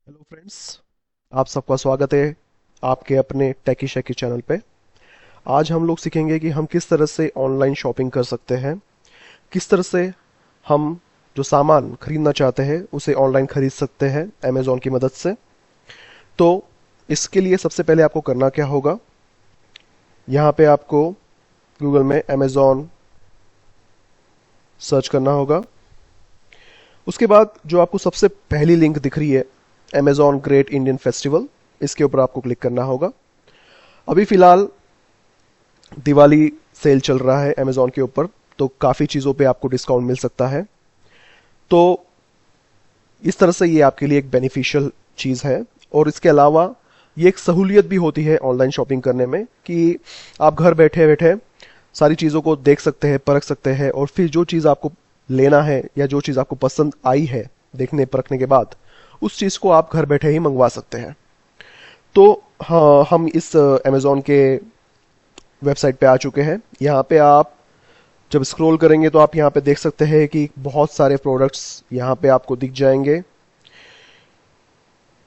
Hello friends, आप सबका स्वागत है आपके अपने टेकी शेकी चैनल पे। आज हम लोग सीखेंगे कि हम किस तरह से ऑनलाइन शॉपिंग कर सकते हैं, किस तरह से हम जो सामान खरीदना चाहते हैं उसे ऑनलाइन खरीद सकते हैं अमेज़ॉन की मदद से। तो इसके लिए सबसे पहले आपको करना क्या होगा, यहाँ पे आपको गूगल में अमेज़ॉन सर्च करना होगा। उसके बाद जो आपको सबसे पहली लिंक दिख रही है, अमेज़ॉन ग्रेट इंडियन फेस्टिवल, इसके ऊपर आपको क्लिक करना होगा। अभी फिलहाल दिवाली सेल चल रहा है अमेज़ॉन के ऊपर, तो काफ़ी चीज़ों पे आपको डिस्काउंट मिल सकता है। तो इस तरह से ये आपके लिए एक बेनिफिशियल चीज़ है। और इसके अलावा ये एक सहूलियत भी होती है ऑनलाइन शॉपिंग करने में कि आप घर बैठे बैठे सारी चीज़ों को देख सकते हैं, परख सकते हैं, और फिर जो चीज़ आपको लेना है या जो चीज़ आपको पसंद आई है देखने परखने के बाद, उस चीज़ को आप घर बैठे ही मंगवा सकते हैं। तो हाँ, हम इस अमेज़ॉन के वेबसाइट पे आ चुके हैं। यहाँ पे आप जब स्क्रॉल करेंगे तो आप यहाँ पे देख सकते हैं कि बहुत सारे प्रोडक्ट्स यहाँ पे आपको दिख जाएंगे।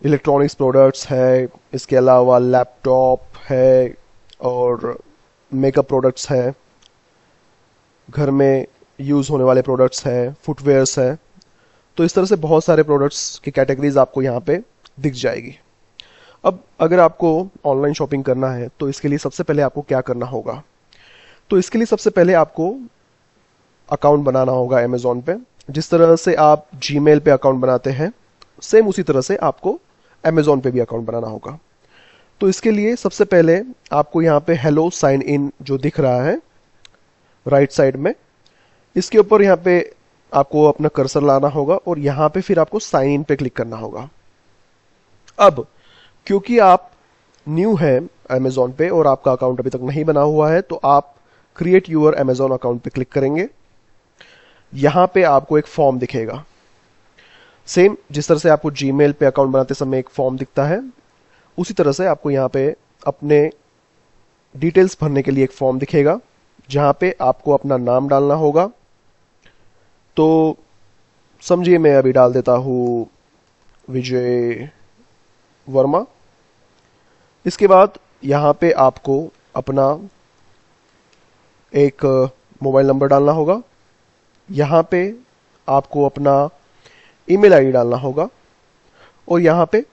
इलेक्ट्रॉनिक्स प्रोडक्ट्स है, इसके अलावा लैपटॉप है, और मेकअप प्रोडक्ट्स है, घर में यूज़ होने वाले प्रोडक्ट्स है, फुटवेयर्स है। तो इस तरह से बहुत सारे प्रोडक्ट्स की कैटेगरीज आपको यहाँ पे दिख जाएगी। अब अगर आपको ऑनलाइन शॉपिंग करना है तो इसके लिए सबसे पहले आपको क्या करना होगा, तो इसके लिए सबसे पहले आपको अकाउंट बनाना होगा अमेज़ॉन पे। जिस तरह से आप जीमेल पे अकाउंट बनाते हैं, सेम उसी तरह से आपको अमेज़ॉन पे भी अकाउंट बनाना होगा। तो इसके लिए सबसे पहले आपको यहाँ पे हेलो साइन इन जो दिख रहा है राइट साइड में, इसके ऊपर यहाँ पे आपको अपना कर्सर लाना होगा और यहाँ पे फिर आपको साइन इन पे क्लिक करना होगा। अब क्योंकि आप न्यू है अमेज़ॉन पे और आपका अकाउंट अभी तक नहीं बना हुआ है, तो आप क्रिएट यूर अमेज़ॉन अकाउंट पे क्लिक करेंगे। यहाँ पे आपको एक फॉर्म दिखेगा, सेम जिस तरह से आपको जीमेल पे अकाउंट बनाते समय एक फॉर्म दिखता है, उसी तरह से आपको यहाँ पे अपने डिटेल्स भरने के लिए एक फॉर्म दिखेगा, जहाँ पे आपको अपना नाम डालना होगा। तो समझिए मैं अभी डाल देता हूँ विजय वर्मा। इसके बाद यहाँ पे आपको अपना एक मोबाइल नंबर डालना होगा। यहाँ पे आपको अपना ईमेल आईडी डालना होगा, और यहाँ पे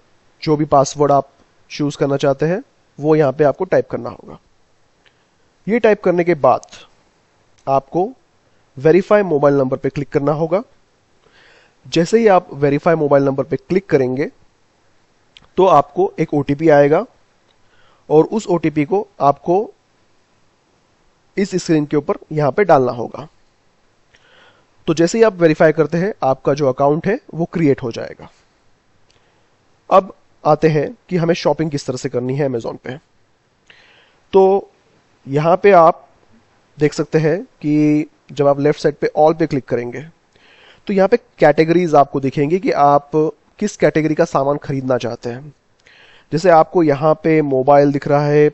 जो भी पासवर्ड आप चूज करना चाहते हैं वो यहाँ पे आपको टाइप करना होगा। ये टाइप करने के बाद आपको वेरीफाई मोबाइल नंबर पे क्लिक करना होगा। जैसे ही आप वेरीफाई मोबाइल नंबर पे क्लिक करेंगे तो आपको एक ओटीपी आएगा, और उस ओटीपी को आपको इस स्क्रीन के ऊपर यहाँ पे डालना होगा। तो जैसे ही आप वेरीफाई करते हैं, आपका जो अकाउंट है वो क्रिएट हो जाएगा। अब आते हैं कि हमें शॉपिंग किस तरह से करनी है अमेज़ॉन पे। तो यहाँ पे आप देख सकते हैं कि जब आप लेफ्ट साइड पे ऑल पे क्लिक करेंगे तो यहाँ पे कैटेगरीज आपको दिखेंगी कि आप किस कैटेगरी का सामान खरीदना चाहते हैं। जैसे आपको यहाँ पे मोबाइल दिख रहा है,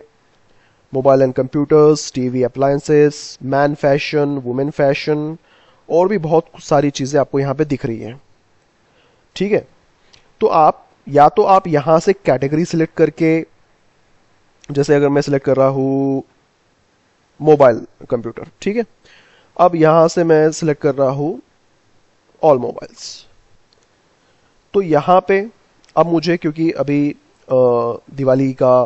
mobile and computers, TV appliances, man fashion, women fashion, और भी बहुत सारी चीजें आपको यहाँ पे दिख रही हैं। ठीक है, तो आप या तो आप यहाँ से कैटेगरी सिलेक्ट करके, जैसे अगर मैं सिलेक्ट कर रहा हूँ मोबाइल कंप्यूटर, ठीक है, अब यहां से मैं सिलेक्ट कर रहा हूं ऑल मोबाइल्स। तो यहाँ पे अब मुझे, क्योंकि अभी दिवाली का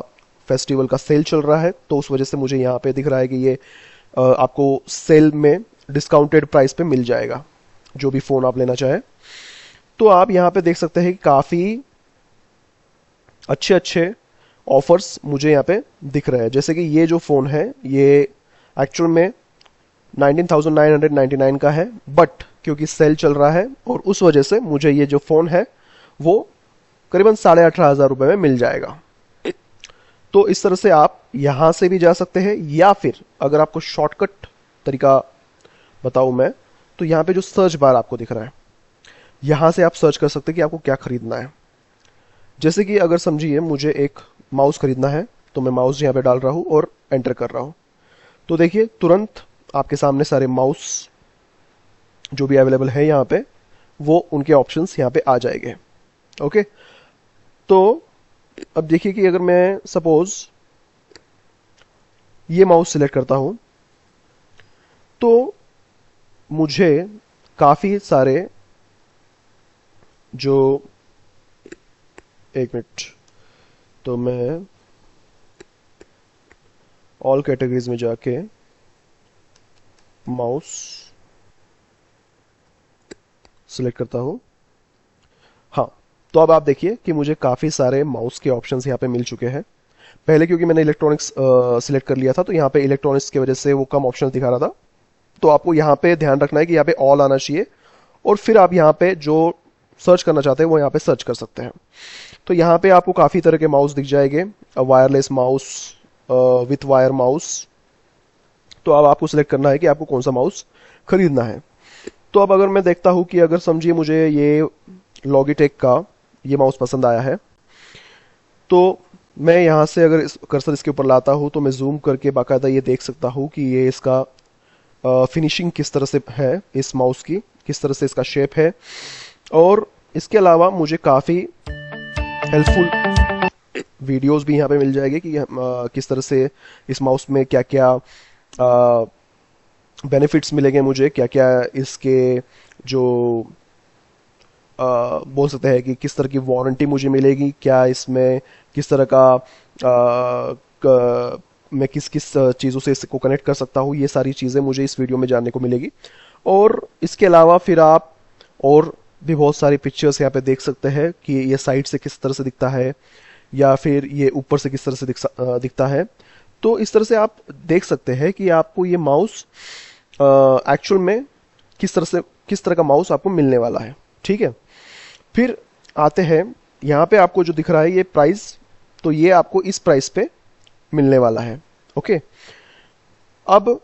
फेस्टिवल का सेल चल रहा है, तो उस वजह से मुझे यहाँ पे दिख रहा है कि ये आपको सेल में डिस्काउंटेड प्राइस पे मिल जाएगा जो भी फोन आप लेना चाहे। तो आप यहाँ पे देख सकते हैं कि काफी अच्छे अच्छे ऑफर्स मुझे यहाँ पे दिख रहे हैं। जैसे कि ये जो फोन है ये एक्चुअल में 19,999 का है, बट क्योंकि सेल चल रहा है और उस वजह से मुझे ये जो फोन है वो करीबन 18,500 रुपए में मिल जाएगा। तो इस तरह से आप यहां से भी जा सकते हैं, या फिर अगर आपको शॉर्टकट तरीका बताऊं मैं, तो यहाँ पे जो सर्च बार आपको दिख रहा है, यहां से आप सर्च कर सकते हैं कि आपको क्या खरीदना है। जैसे कि अगर समझिए मुझे एक माउस खरीदना है, तो मैं माउस यहाँ पे डाल रहा हूं और एंटर कर रहा हूं। तो देखिए तुरंत आपके सामने सारे माउस जो भी अवेलेबल है यहाँ पे, वो उनके ऑप्शंस यहाँ पे आ जाएंगे। ओके, तो अब देखिए कि अगर मैं सपोज ये माउस सिलेक्ट करता हूं तो मुझे काफी सारे जो, एक मिनट, तो मैं ऑल कैटेगरीज में जाके माउस सिलेक्ट करता हूं। हाँ, तो अब आप देखिए कि मुझे काफी सारे माउस के ऑप्शंस यहाँ पे मिल चुके हैं। पहले क्योंकि मैंने इलेक्ट्रॉनिक्स सिलेक्ट कर लिया था तो यहाँ पे इलेक्ट्रॉनिक्स की वजह से वो कम ऑप्शन दिखा रहा था। तो आपको यहाँ पे ध्यान रखना है कि यहाँ पे ऑल आना चाहिए और फिर आप यहाँ पे जो सर्च करना चाहते हैं वो यहाँ पे सर्च कर सकते हैं। तो यहाँ पे आपको काफी तरह के माउस दिख जाएंगे, wireless mouse, with wire mouse. तो अब आपको सिलेक्ट करना है कि आपको कौन सा माउस खरीदना है। तो अब अगर मैं देखता हूं कि अगर समझिए मुझे ये लॉगिटेक का ये माउस पसंद आया है, तो मैं यहाँ से अगर कर्सर इसके ऊपर लाता हूँ तो मैं जूम करके बाकायदा ये देख सकता हूँ कि ये इसका फिनिशिंग किस तरह से है, इस माउस की किस तरह से इसका शेप है। और इसके अलावा मुझे काफ़ी हेल्पफुल वीडियोस भी यहाँ पे मिल जाएंगे कि किस तरह से इस माउस में क्या क्या बेनिफिट्स मिलेंगे मुझे, क्या क्या इसके जो बोल सकते हैं कि किस तरह की वारंटी मुझे मिलेगी, क्या इसमें किस तरह का मैं किस किस चीज़ों से इसको कनेक्ट कर सकता हूँ, ये सारी चीज़ें मुझे इस वीडियो में जानने को मिलेगी। और इसके अलावा फिर आप और भी बहुत सारी पिक्चर्स यहाँ पे देख सकते हैं कि ये साइड से किस तरह से दिखता है या फिर ये ऊपर से किस तरह से दिखता है। तो इस तरह से आप देख सकते हैं कि आपको ये माउस एक्चुअल में किस तरह का माउस आपको मिलने वाला है। ठीक है, फिर आते हैं यहाँ पे आपको जो दिख रहा है ये प्राइस, तो ये आपको इस प्राइस पे मिलने वाला है। ओके, अब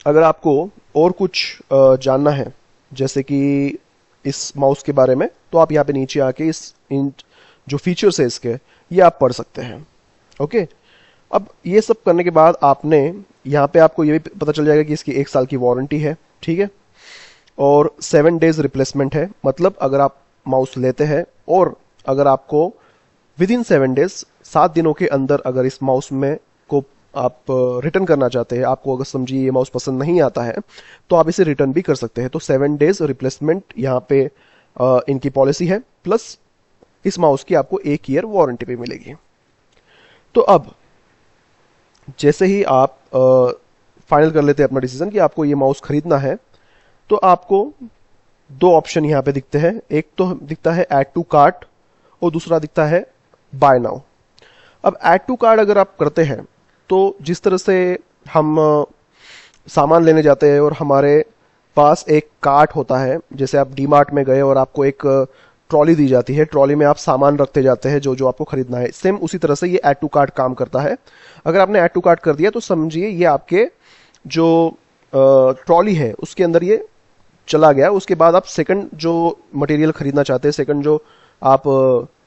अगर आपको और कुछ जानना है जैसे कि इस माउस के बारे में, तो आप यहाँ पे नीचे आके इन जो फीचर्स है इसके ये आप पढ़ सकते हैं। ओके, अब ये सब करने के बाद आपने यहाँ पे आपको ये भी पता चल जाएगा कि इसकी 1 साल की वारंटी है। ठीक है, और 7 डेज रिप्लेसमेंट है, मतलब अगर आप माउस लेते हैं और अगर आपको विद इन 7 डेज 7 दिनों के अंदर अगर इस माउस में को आप रिटर्न करना चाहते हैं, आपको अगर समझिए ये माउस पसंद नहीं आता है तो आप इसे रिटर्न भी कर सकते हैं। तो 7 डेज रिप्लेसमेंट यहाँ पे इनकी पॉलिसी है, प्लस इस माउस की आपको 1 ईयर वारंटी भी मिलेगी। तो अब जैसे ही आप फाइनल कर लेते हैं अपना डिसीजन कि आपको ये माउस खरीदना है, तो आपको 2 ऑप्शन यहाँ पे दिखते हैं। एक तो दिखता है ऐड टू कार्ट और दूसरा दिखता है बाय नाउ। अब ऐड टू कार्ट अगर आप करते हैं तो जिस तरह से हम सामान लेने जाते हैं और हमारे पास एक कार्ट होता है, जैसे आप डी मार्ट में गए और आपको एक ट्रॉली दी जाती है, ट्रॉली में आप सामान रखते जाते हैं जो जो आपको खरीदना है, सेम उसी तरह से ये ऐड टू कार्ट काम करता है। अगर आपने ऐड टू कार्ट कर दिया तो समझिए ये आपके जो ट्रॉली है उसके अंदर ये चला गया। उसके बाद आप सेकंड जो मटेरियल खरीदना चाहते हैं, सेकंड जो आप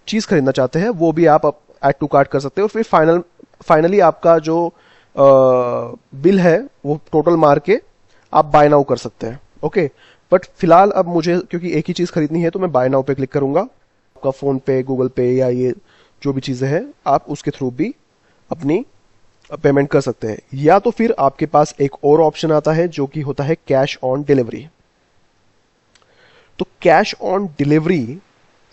चीज खरीदना चाहते हैं, वो भी आप ऐड टू कार्ट कर सकते हैं और फिर फाइनली आपका जो बिल है वो टोटल मार के आप बाय नाउ कर सकते हैं। ओके, बट फिलहाल अब मुझे क्योंकि एक ही चीज खरीदनी है तो मैं बाय नाउ पे क्लिक करूंगा। आपका फोन पे, गूगल पे या ये जो भी चीजें हैं आप उसके थ्रू भी अपनी पेमेंट कर सकते हैं। या तो फिर आपके पास एक और ऑप्शन आता है जो कि होता है कैश ऑन डिलीवरी। तो कैश ऑन डिलीवरी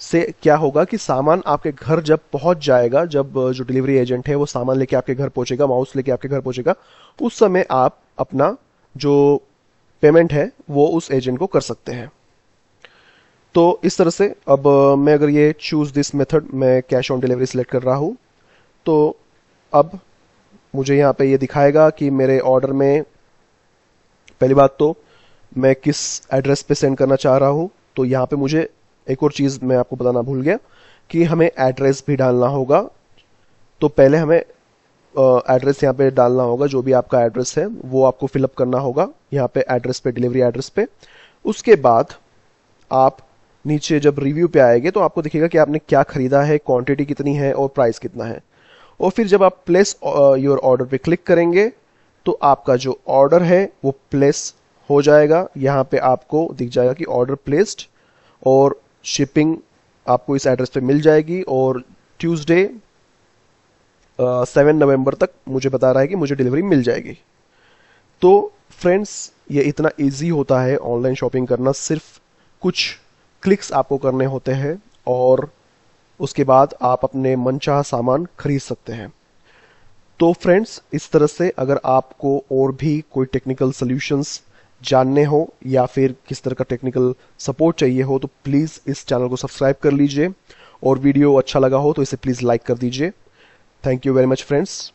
से क्या होगा कि सामान आपके घर जब पहुंच जाएगा, जब जो डिलीवरी एजेंट है वो सामान लेके आपके घर पहुंचेगा, माउस लेके आपके घर पहुंचेगा, उस समय आप अपना जो पेमेंट है वो उस एजेंट को कर सकते हैं। तो इस तरह से अब मैं अगर ये चूज दिस मेथड, मैं कैश ऑन डिलीवरी सिलेक्ट कर रहा हूं, तो अब मुझे यहाँ पे ये दिखाएगा कि मेरे ऑर्डर में पहली बात तो मैं किस एड्रेस पे सेंड करना चाह रहा हूं। तो यहाँ पे मुझे एक और चीज मैं आपको बताना भूल गया कि हमें एड्रेस भी डालना होगा। तो पहले हमें एड्रेस यहाँ पे डालना होगा, जो भी आपका एड्रेस है वो आपको फिलअप करना होगा यहाँ पे एड्रेस पे, डिलीवरी एड्रेस पे। उसके बाद आप नीचे जब रिव्यू पे आएंगे तो आपको दिखेगा कि आपने क्या खरीदा है, क्वांटिटी कितनी है और प्राइस कितना है। और फिर जब आप प्लेस योर ऑर्डर पे क्लिक करेंगे तो आपका जो ऑर्डर है वो प्लेस हो जाएगा। यहाँ पे आपको दिख जाएगा कि ऑर्डर प्लेस्ड और शिपिंग आपको इस एड्रेस पे मिल जाएगी और ट्यूसडे 7 नवंबर तक मुझे बता रहा है कि मुझे डिलीवरी मिल जाएगी। तो फ्रेंड्स, ये इतना इजी होता है ऑनलाइन शॉपिंग करना, सिर्फ कुछ क्लिक्स आपको करने होते हैं और उसके बाद आप अपने मनचाहा सामान खरीद सकते हैं। तो फ्रेंड्स, इस तरह से अगर आपको और भी कोई टेक्निकल सॉल्यूशंस जानने हो या फिर किस तरह का टेक्निकल सपोर्ट चाहिए हो तो प्लीज़ इस चैनल को सब्सक्राइब कर लीजिए और वीडियो अच्छा लगा हो तो इसे प्लीज़ लाइक कर दीजिए। Thank you very much friends.